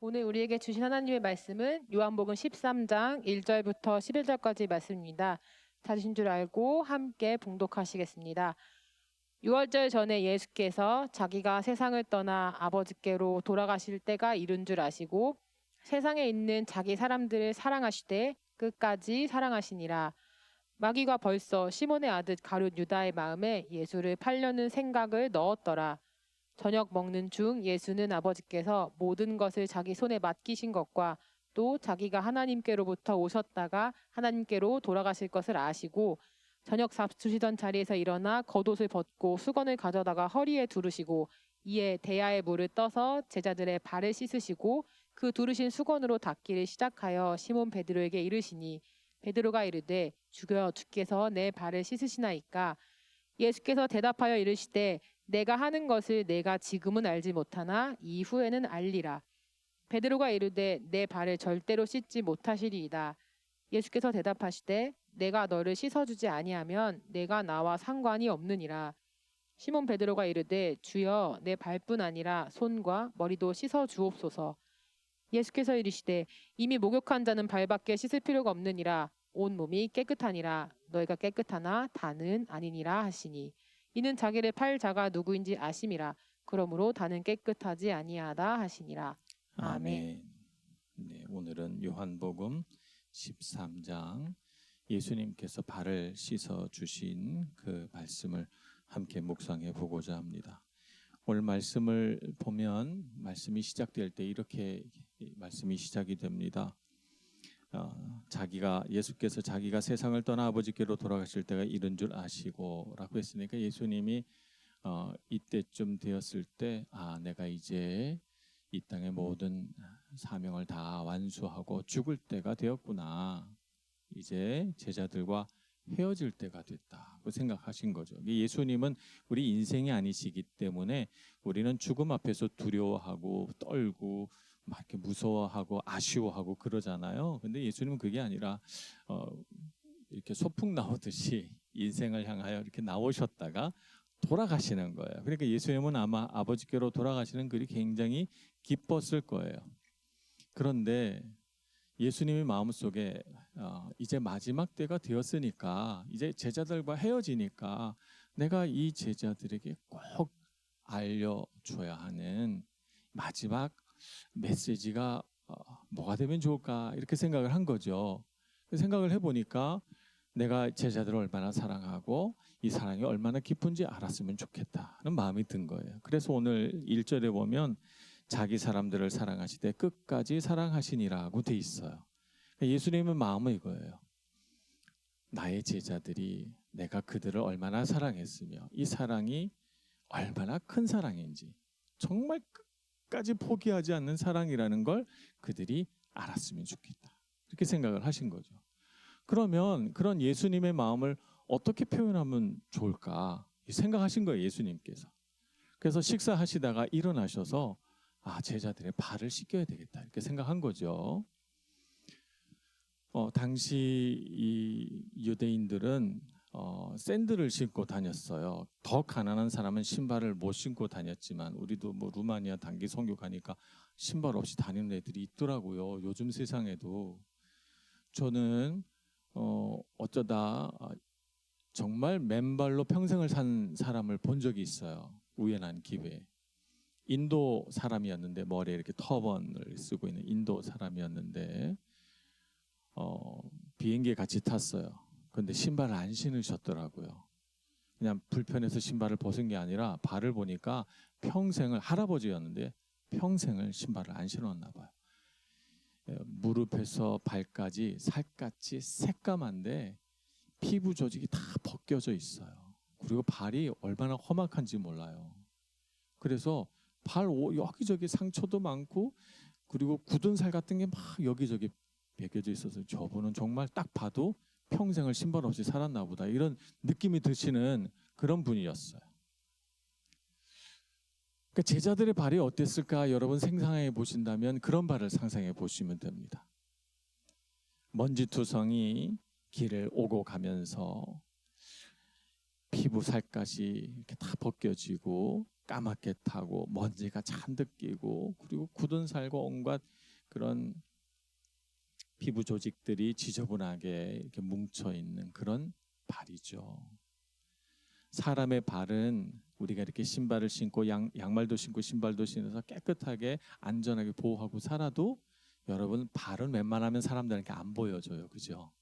오늘 우리에게 주신 하나님의 말씀은 요한복음 13장 1절부터 11절까지 말씀입니다. 찾으신 줄 알고 함께 봉독하시겠습니다. 6월절 전에 예수께서 자기가 세상을 떠나 아버지께로 돌아가실 때가 이른 줄 아시고 세상에 있는 자기 사람들을 사랑하시되 끝까지 사랑하시니라. 마귀가 벌써 시몬의 아들 가룟 유다의 마음에 예수를 팔려는 생각을 넣었더라. 저녁 먹는 중 예수는 아버지께서 모든 것을 자기 손에 맡기신 것과 또 자기가 하나님께로부터 오셨다가 하나님께로 돌아가실 것을 아시고 저녁 잡수시던 자리에서 일어나 겉옷을 벗고 수건을 가져다가 허리에 두르시고 이에 대야에 물을 떠서 제자들의 발을 씻으시고 그 두르신 수건으로 닦기를 시작하여 시몬 베드로에게 이르시니 베드로가 이르되 주여 주께서 내 발을 씻으시나이까. 예수께서 대답하여 이르시되 내가 하는 것을 내가 지금은 알지 못하나 이후에는 알리라. 베드로가 이르되 내 발을 절대로 씻지 못하시리이다. 예수께서 대답하시되 내가 너를 씻어주지 아니하면 내가 나와 상관이 없느니라. 시몬 베드로가 이르되 주여 내 발뿐 아니라 손과 머리도 씻어 주옵소서. 예수께서 이르시되 이미 목욕한 자는 발밖에 씻을 필요가 없느니라. 온 몸이 깨끗하니라. 너희가 깨끗하나 다는 아니니라 하시니 이는 자기를 팔 자가 누구인지 아심이라. 그러므로 다는 깨끗하지 아니하다 하시니라. 아멘. 네, 오늘은 요한복음 13장 예수님께서 발을 씻어 주신 그 말씀을 함께 묵상해 보고자 합니다. 오늘 말씀을 보면 말씀이 시작될 때 이렇게 말씀이 시작이 됩니다. 예수께서 자기가 세상을 떠나 아버지께로 돌아가실 때가 이른 줄 아시고 라고 했으니까 예수님이 이때쯤 되었을 때 내가 이제 이 땅의 모든 사명을 다 완수하고 죽을 때가 되었구나. 이제 제자들과 헤어질 때가 됐다고 생각하신 거죠. 예수님은 우리 인생이 아니시기 때문에 우리는 죽음 앞에서 두려워하고 떨고 막 이렇게 무서워하고 아쉬워하고 그러잖아요. 근데 예수님은 그게 아니라 이렇게 소풍 나오듯이 인생을 향하여 이렇게 나오셨다가 돌아가시는 거예요. 그러니까 예수님은 아마 아버지께로 돌아가시는 글이 굉장히 기뻤을 거예요. 그런데 예수님의 마음속에 이제 마지막 때가 되었으니까 이제 제자들과 헤어지니까 내가 이 제자들에게 꼭 알려줘야 하는 마지막 메시지가 뭐가 되면 좋을까 이렇게 생각을 한 거죠. 생각을 해보니까 내가 제자들을 얼마나 사랑하고 이 사랑이 얼마나 깊은지 알았으면 좋겠다는 마음이 든 거예요. 그래서 오늘 1절에 보면 자기 사람들을 사랑하시되 끝까지 사랑하시니라고 돼 있어요. 예수님의 마음은 이거예요. 나의 제자들이 내가 그들을 얼마나 사랑했으며 이 사랑이 얼마나 큰 사랑인지 정말 끝까지 포기하지 않는 사랑이라는 걸 그들이 알았으면 좋겠다. 이렇게 생각을 하신 거죠. 그러면 그런 예수님의 마음을 어떻게 표현하면 좋을까 생각하신 거예요. 예수님께서. 그래서 식사하시다가 일어나셔서 제자들의 발을 씻겨야 되겠다 이렇게 생각한 거죠. 당시 이 유대인들은 샌들을 신고 다녔어요. 더 가난한 사람은 신발을 못 신고 다녔지만 우리도 뭐 루마니아 단기 선교 가니까 신발 없이 다니는 애들이 있더라고요. 요즘 세상에도. 저는 어쩌다 정말 맨발로 평생을 산 사람을 본 적이 있어요. 우연한 기회에. 인도 사람이었는데 머리에 이렇게 터번을 쓰고 있는 인도 사람이었는데 비행기에 같이 탔어요. 그런데 신발을 안 신으셨더라고요. 그냥 불편해서 신발을 벗은 게 아니라 발을 보니까 할아버지였는데 평생을 신발을 안 신었나 봐요. 무릎에서 발까지 살갗이 새까만데 피부 조직이 다 벗겨져 있어요. 그리고 발이 얼마나 험악한지 몰라요. 그래서 발 여기저기 상처도 많고 그리고 굳은 살 같은 게 막 여기저기 베겨져 있어서 저분은 정말 딱 봐도 평생을 신발 없이 살았나 보다 이런 느낌이 드시는 그런 분이었어요. 그러니까 제자들의 발이 어땠을까 여러분 상상해 보신다면 그런 발을 상상해 보시면 됩니다. 먼지투성이 길을 오고 가면서 피부 살갗이 이렇게 다 벗겨지고 까맣게 타고 먼지가 잔뜩 끼고 그리고 굳은 살과 온갖 그런 피부 조직들이 지저분하게 이렇게 뭉쳐 있는 그런 발이죠. 사람의 발은 우리가 이렇게 신발을 신고 양말도 신고 신발도 신어서 깨끗하게 안전하게 보호하고 살아도 여러분 발은 웬만하면 사람들에게 안 보여줘요. 그죠?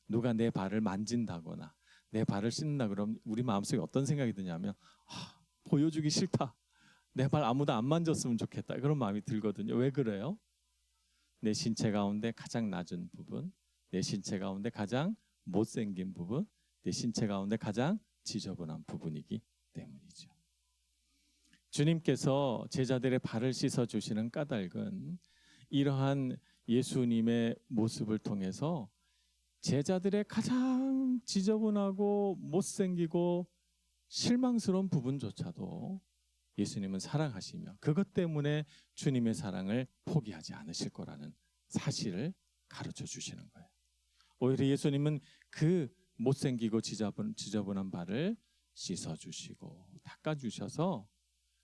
누가 내 발을 만진다거나 내 발을 씻는다 그러면 우리 마음속에 어떤 생각이 드냐면 보여주기 싫다. 내 발 아무도 안 만졌으면 좋겠다. 그런 마음이 들거든요. 왜 그래요? 내 신체 가운데 가장 낮은 부분, 내 신체 가운데 가장 못생긴 부분, 내 신체 가운데 가장 지저분한 부분이기 때문이죠. 주님께서 제자들의 발을 씻어 주시는 까닭은 이러한 예수님의 모습을 통해서 제자들의 가장 지저분하고 못생기고 실망스러운 부분조차도 예수님은 사랑하시며 그것 때문에 주님의 사랑을 포기하지 않으실 거라는 사실을 가르쳐 주시는 거예요. 오히려 예수님은 그 못생기고 지저분한 발을 씻어주시고 닦아주셔서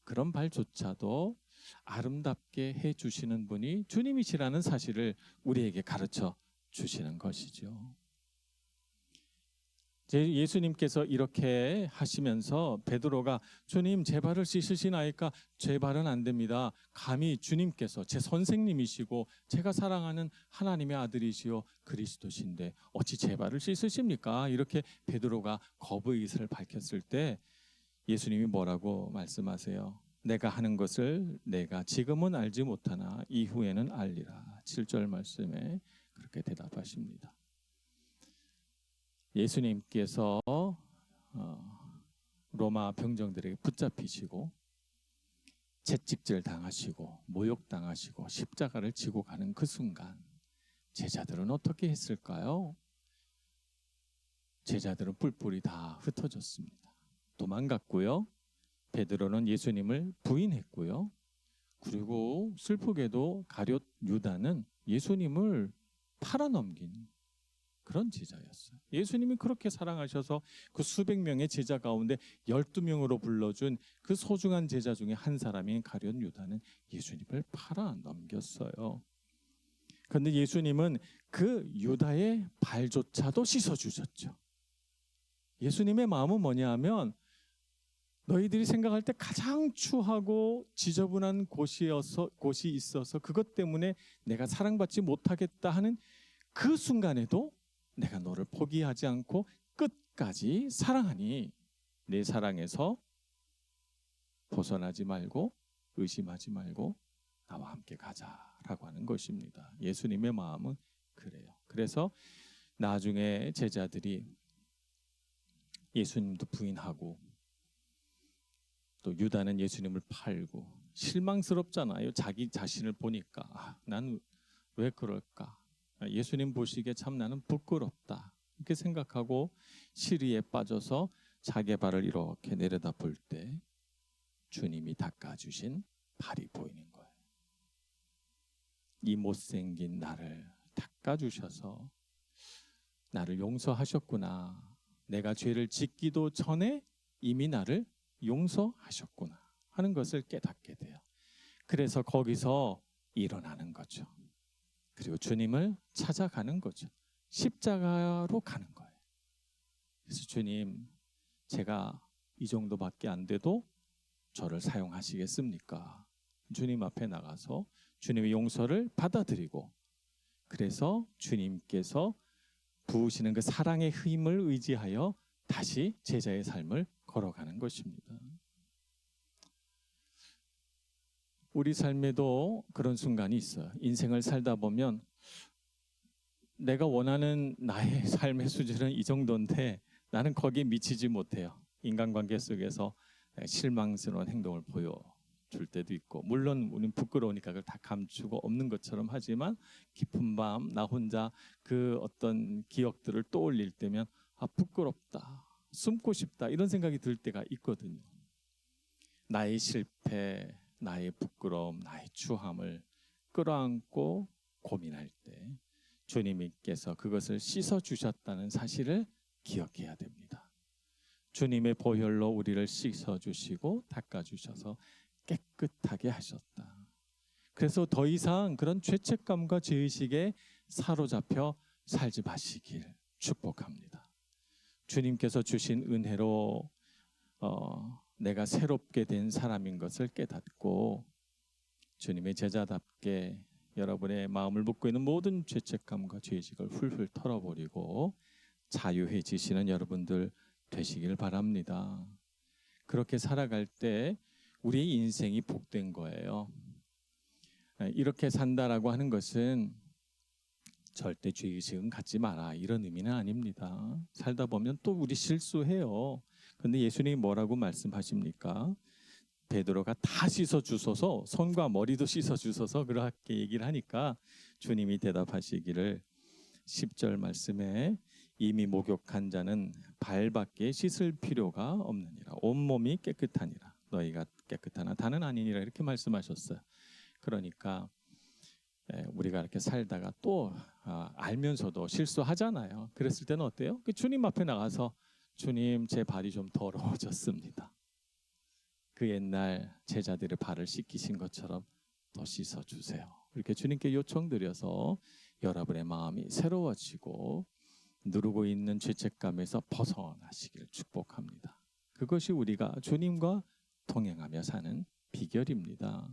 그런 발조차도 아름답게 해주시는 분이 주님이시라는 사실을 우리에게 가르쳐 주시는 것이죠. 예수님께서 이렇게 하시면서 베드로가 주님 제 발을 씻으시나이까? 제 발은 안 됩니다. 감히 주님께서 제 선생님이시고 제가 사랑하는 하나님의 아들이시요 그리스도신데 어찌 제 발을 씻으십니까? 이렇게 베드로가 거부의 의사를 밝혔을 때 예수님이 뭐라고 말씀하세요? 내가 하는 것을 내가 지금은 알지 못하나 이후에는 알리라. 7절 말씀에 그렇게 대답하십니다. 예수님께서 로마 병정들에게 붙잡히시고 채찍질 당하시고 모욕당하시고 십자가를 지고 가는 그 순간 제자들은 어떻게 했을까요? 제자들은 뿔뿔이 다 흩어졌습니다. 도망갔고요. 베드로는 예수님을 부인했고요. 그리고 슬프게도 가룟 유다는 예수님을 팔아넘긴 그런 제자였어요. 예수님이 그렇게 사랑하셔서 그 수백 명의 제자 가운데 12명으로 불러준 그 소중한 제자 중에 한 사람인 가룟 유다는 예수님을 팔아넘겼어요. 그런데 예수님은 그 유다의 발조차도 씻어주셨죠. 예수님의 마음은 뭐냐 하면 너희들이 생각할 때 가장 추하고 지저분한 곳이 있어서 그것 때문에 내가 사랑받지 못하겠다 하는 그 순간에도 내가 너를 포기하지 않고 끝까지 사랑하니 내 사랑에서 벗어나지 말고 의심하지 말고 나와 함께 가자라고 하는 것입니다. 예수님의 마음은 그래요. 그래서 나중에 제자들이 예수님도 부인하고 또 유다는 예수님을 팔고 실망스럽잖아요. 자기 자신을 보니까 난 왜 그럴까? 예수님 보시기에 참 나는 부끄럽다 이렇게 생각하고 시리에 빠져서 자기 발을 이렇게 내려다 볼 때 주님이 닦아주신 발이 보이는 거예요. 이 못생긴 나를 닦아주셔서 나를 용서하셨구나. 내가 죄를 짓기도 전에 이미 나를 용서하셨구나 하는 것을 깨닫게 돼요. 그래서 거기서 일어나는 거죠. 그리고 주님을 찾아가는 거죠. 십자가로 가는 거예요. 그래서 주님, 제가 이 정도밖에 안 돼도 저를 사용하시겠습니까? 주님 앞에 나가서 주님의 용서를 받아들이고 그래서 주님께서 부으시는 그 사랑의 힘을 의지하여 다시 제자의 삶을 걸어가는 것입니다. 우리 삶에도 그런 순간이 있어요. 인생을 살다 보면 내가 원하는 나의 삶의 수준은 이 정도인데 나는 거기에 미치지 못해요. 인간관계 속에서 실망스러운 행동을 보여줄 때도 있고 물론 우리는 부끄러우니까 그걸 다 감추고 없는 것처럼 하지만 깊은 밤 나 혼자 그 어떤 기억들을 떠올릴 때면 부끄럽다, 숨고 싶다 이런 생각이 들 때가 있거든요. 나의 실패, 나의 부끄러움, 나의 추함을 끌어안고 고민할 때 주님께서 그것을 씻어주셨다는 사실을 기억해야 됩니다. 주님의 보혈로 우리를 씻어주시고 닦아주셔서 깨끗하게 하셨다. 그래서 더 이상 그런 죄책감과 죄의식에 사로잡혀 살지 마시길 축복합니다. 주님께서 주신 은혜로 내가 새롭게 된 사람인 것을 깨닫고 주님의 제자답게 여러분의 마음을 묶고 있는 모든 죄책감과 죄의식을 훌훌 털어버리고 자유해지시는 여러분들 되시길 바랍니다. 그렇게 살아갈 때 우리의 인생이 복된 거예요. 이렇게 산다라고 하는 것은 절대 죄의식은 갖지 마라 이런 의미는 아닙니다. 살다 보면 또 우리 실수해요. 그런데 예수님이 뭐라고 말씀하십니까? 베드로가 다 씻어주소서, 손과 머리도 씻어주소서 그렇게 얘기를 하니까 주님이 대답하시기를 10절 말씀에 이미 목욕한 자는 발밖에 씻을 필요가 없느니라. 온몸이 깨끗하니라. 너희가 깨끗하나 다는 아니니라 이렇게 말씀하셨어요. 그러니까 우리가 이렇게 살다가 또 알면서도 실수하잖아요. 그랬을 때는 어때요? 그 주님 앞에 나가서 주님 제 발이 좀 더러워졌습니다. 그 옛날 제자들의 발을 씻기신 것처럼 더 씻어주세요. 이렇게 주님께 요청드려서 여러분의 마음이 새로워지고 누르고 있는 죄책감에서 벗어나시길 축복합니다. 그것이 우리가 주님과 동행하며 사는 비결입니다.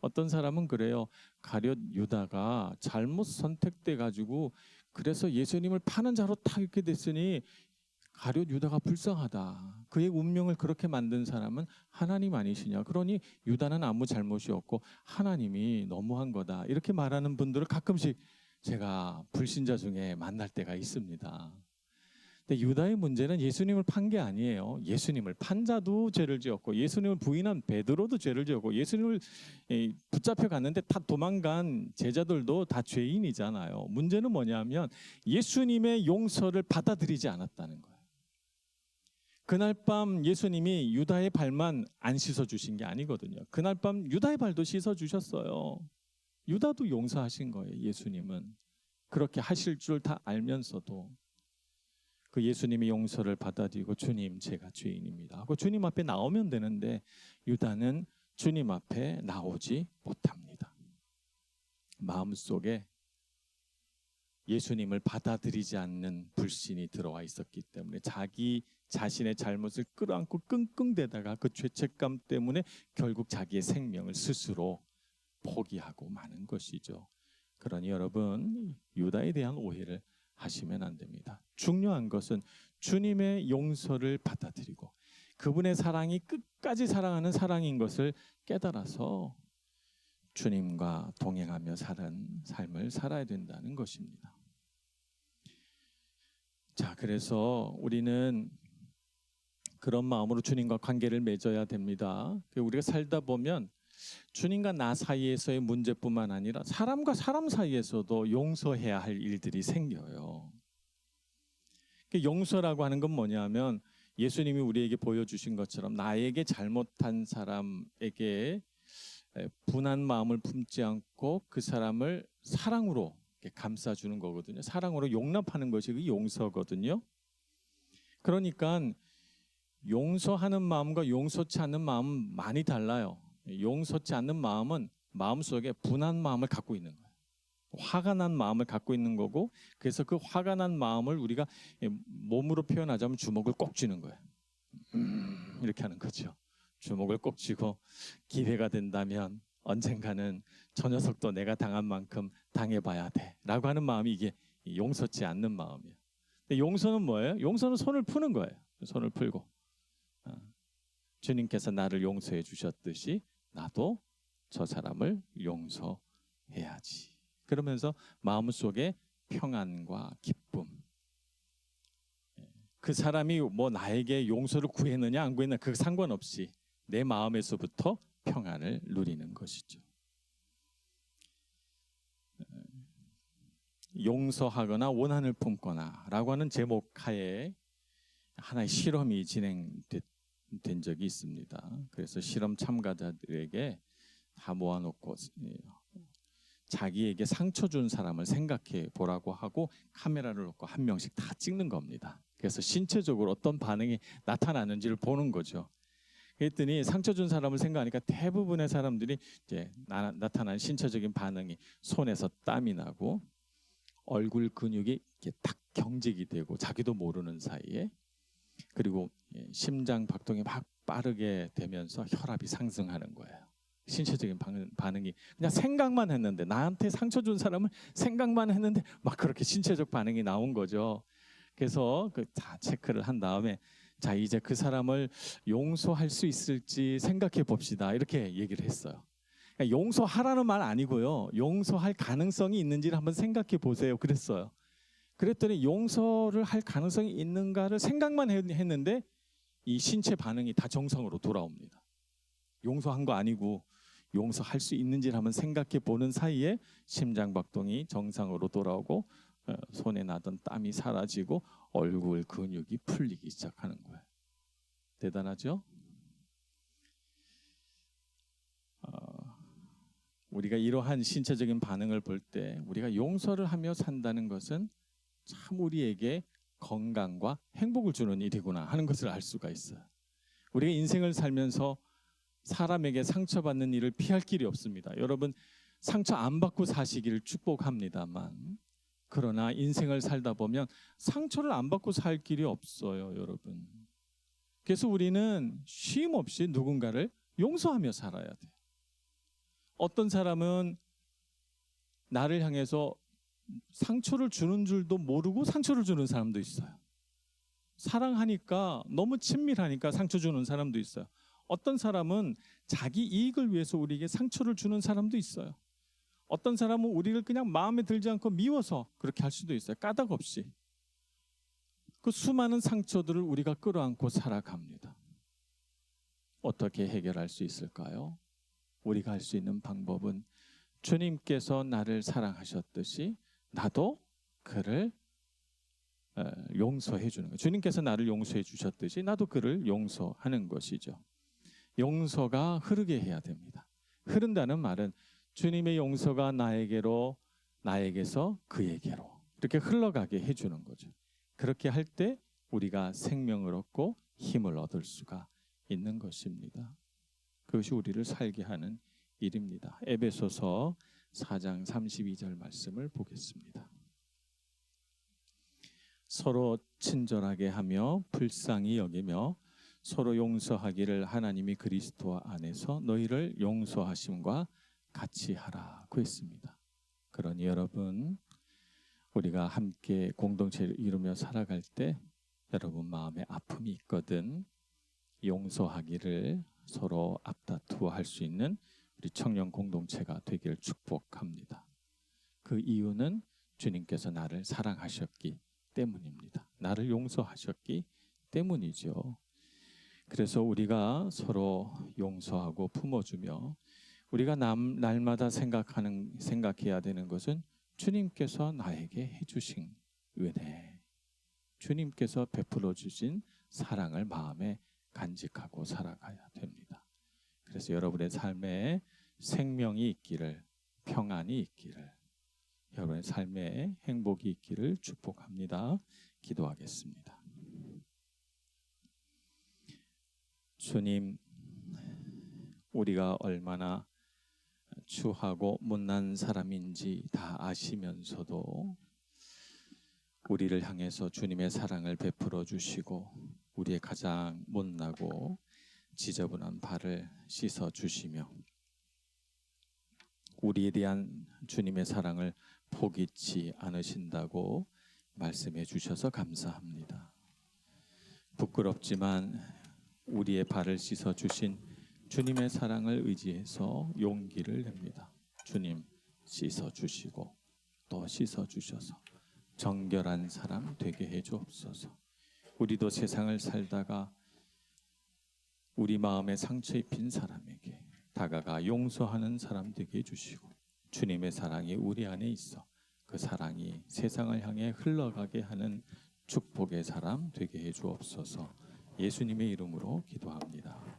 어떤 사람은 그래요. 가룟 유다가 잘못 선택돼 가지고 그래서 예수님을 파는 자로 딱 이렇게 됐으니 가룟 유다가 불쌍하다. 그의 운명을 그렇게 만든 사람은 하나님 아니시냐. 그러니 유다는 아무 잘못이 없고 하나님이 너무한 거다. 이렇게 말하는 분들을 가끔씩 제가 불신자 중에 만날 때가 있습니다. 근데 유다의 문제는 예수님을 판 게 아니에요. 예수님을 판 자도 죄를 지었고 예수님을 부인한 베드로도 죄를 지었고 예수님을 붙잡혀 갔는데 다 도망간 제자들도 다 죄인이잖아요. 문제는 뭐냐면 예수님의 용서를 받아들이지 않았다는 거예요. 그날 밤 예수님이 유다의 발만 안 씻어주신 게 아니거든요. 그날 밤 유다의 발도 씻어주셨어요. 유다도 용서하신 거예요. 예수님은 그렇게 하실 줄 다 알면서도 그 예수님의 용서를 받아들이고 주님 제가 죄인입니다 하고 주님 앞에 나오면 되는데 유다는 주님 앞에 나오지 못합니다. 마음속에 예수님을 받아들이지 않는 불신이 들어와 있었기 때문에 자기 자신의 잘못을 끌어안고 끙끙대다가 그 죄책감 때문에 결국 자기의 생명을 스스로 포기하고 마는 것이죠. 그러니 여러분 유다에 대한 오해를 하시면 안 됩니다. 중요한 것은 주님의 용서를 받아들이고 그분의 사랑이 끝까지 사랑하는 사랑인 것을 깨달아서 주님과 동행하며 사는 삶을 살아야 된다는 것입니다. 자, 그래서 우리는 그런 마음으로 주님과 관계를 맺어야 됩니다. 우리가 살다 보면 주님과 나 사이에서의 문제뿐만 아니라 사람과 사람 사이에서도 용서해야 할 일들이 생겨요. 용서라고 하는 건 뭐냐면 예수님이 우리에게 보여주신 것처럼 나에게 잘못한 사람에게 분한 마음을 품지 않고 그 사람을 사랑으로 감싸주는 거거든요. 사랑으로 용납하는 것이 그 용서거든요. 그러니까 용서하는 마음과 용서치 않는 마음은 많이 달라요. 용서치 않는 마음은 마음속에 분한 마음을 갖고 있는 거예요. 화가 난 마음을 갖고 있는 거고 그래서 그 화가 난 마음을 우리가 몸으로 표현하자면 주먹을 꼭 쥐는 거예요. 이렇게 하는 거죠. 주먹을 꼭 쥐고 기회가 된다면 언젠가는 저 녀석도 내가 당한 만큼 당해봐야 돼 라고 하는 마음이 이게 용서치 않는 마음이에요. 근데 용서는 뭐예요? 용서는 손을 푸는 거예요. 손을 풀고 주님께서 나를 용서해 주셨듯이 나도 저 사람을 용서해야지. 그러면서 마음속에 평안과 기쁨. 그 사람이 뭐 나에게 용서를 구했느냐 안 구했느냐 그 상관없이 내 마음에서부터 평안을 누리는 것이죠. 용서하거나 원한을 품거나 라고 하는 제목 하에 하나의 실험이 진행된 적이 있습니다. 그래서 실험 참가자들에게 다 모아놓고 자기에게 상처 준 사람을 생각해 보라고 하고 카메라를 놓고 한 명씩 다 찍는 겁니다. 그래서 신체적으로 어떤 반응이 나타나는지를 보는 거죠. 그랬더니 상처 준 사람을 생각하니까 대부분의 사람들이 이제 나타난 신체적인 반응이 손에서 땀이 나고 얼굴 근육이 이렇게 딱 경직이 되고 자기도 모르는 사이에, 그리고 심장 박동이 막 빠르게 되면서 혈압이 상승하는 거예요. 신체적인 반응이 그냥 생각만 했는데, 나한테 상처 준 사람을 생각만 했는데 막 그렇게 신체적 반응이 나온 거죠. 그래서 다 체크를 한 다음에 자, 이제 그 사람을 용서할 수 있을지 생각해 봅시다, 이렇게 얘기를 했어요. 그러니까 용서하라는 말 아니고요, 용서할 가능성이 있는지를 한번 생각해 보세요, 그랬어요. 그랬더니 용서를 할 가능성이 있는가를 생각만 했는데 이 신체 반응이 다 정상으로 돌아옵니다. 용서한 거 아니고 용서할 수 있는지를 한번 생각해 보는 사이에 심장 박동이 정상으로 돌아오고 손에 나던 땀이 사라지고 얼굴 근육이 풀리기 시작하는 거예요. 대단하죠? 우리가 이러한 신체적인 반응을 볼 때 우리가 용서를 하며 산다는 것은 참 우리에게 건강과 행복을 주는 일이구나 하는 것을 알 수가 있어요. 우리가 인생을 살면서 사람에게 상처받는 일을 피할 길이 없습니다. 여러분, 상처 안 받고 사시기를 축복합니다만, 그러나 인생을 살다 보면 상처를 안 받고 살 길이 없어요, 여러분. 그래서 우리는 쉼 없이 누군가를 용서하며 살아야 돼요. 어떤 사람은 나를 향해서 상처를 주는 줄도 모르고 상처를 주는 사람도 있어요. 사랑하니까, 너무 친밀하니까 상처 주는 사람도 있어요. 어떤 사람은 자기 이익을 위해서 우리에게 상처를 주는 사람도 있어요. 어떤 사람은 우리를 그냥 마음에 들지 않고 미워서 그렇게 할 수도 있어요. 까닭 없이. 그 수많은 상처들을 우리가 끌어안고 살아갑니다. 어떻게 해결할 수 있을까요? 우리가 할 수 있는 방법은 주님께서 나를 사랑하셨듯이 나도 그를 용서해 주는 거예요. 주님께서 나를 용서해 주셨듯이 나도 그를 용서하는 것이죠. 용서가 흐르게 해야 됩니다. 흐른다는 말은 주님의 용서가 나에게서 그에게로 이렇게 흘러가게 해주는 거죠. 그렇게 할 때 우리가 생명을 얻고 힘을 얻을 수가 있는 것입니다. 그것이 우리를 살게 하는 일입니다. 에베소서 4장 32절 말씀을 보겠습니다. 서로 친절하게 하며 불쌍히 여기며 서로 용서하기를 하나님이 그리스도 안에서 너희를 용서하심과 같이 하라고 했습니다. 그러니 여러분, 우리가 함께 공동체를 이루며 살아갈 때 여러분 마음에 아픔이 있거든 용서하기를 서로 앞다투어 할 수 있는 우리 청년 공동체가 되기를 축복합니다. 그 이유는 주님께서 나를 사랑하셨기 때문입니다. 나를 용서하셨기 때문이죠. 그래서 우리가 서로 용서하고 품어주며 우리가 날마다 생각해야 되는 것은 주님께서 나에게 해주신 은혜, 주님께서 베풀어 주신 사랑을 마음에 간직하고 살아가야 됩니다. 그래서 여러분의 삶에 생명이 있기를, 평안이 있기를, 여러분의 삶에 행복이 있기를 축복합니다. 기도하겠습니다. 주님, 우리가 얼마나 추하고 못난 사람인지 다 아시면서도 우리를 향해서 주님의 사랑을 베풀어 주시고 우리의 가장 못나고 지저분한 발을 씻어 주시며 우리에 대한 주님의 사랑을 포기치 않으신다고 말씀해 주셔서 감사합니다. 부끄럽지만 우리의 발을 씻어 주신 주님의 사랑을 의지해서 용기를 냅니다. 주님, 씻어 주시고 또 씻어 주셔서 정결한 사람 되게 해 주옵소서. 우리도 세상을 살다가 우리 마음에 상처 입힌 사람에게 다가가 용서하는 사람 되게 해주시고 주님의 사랑이 우리 안에 있어 그 사랑이 세상을 향해 흘러가게 하는 축복의 사람 되게 해 주옵소서. 예수님의 이름으로 기도합니다.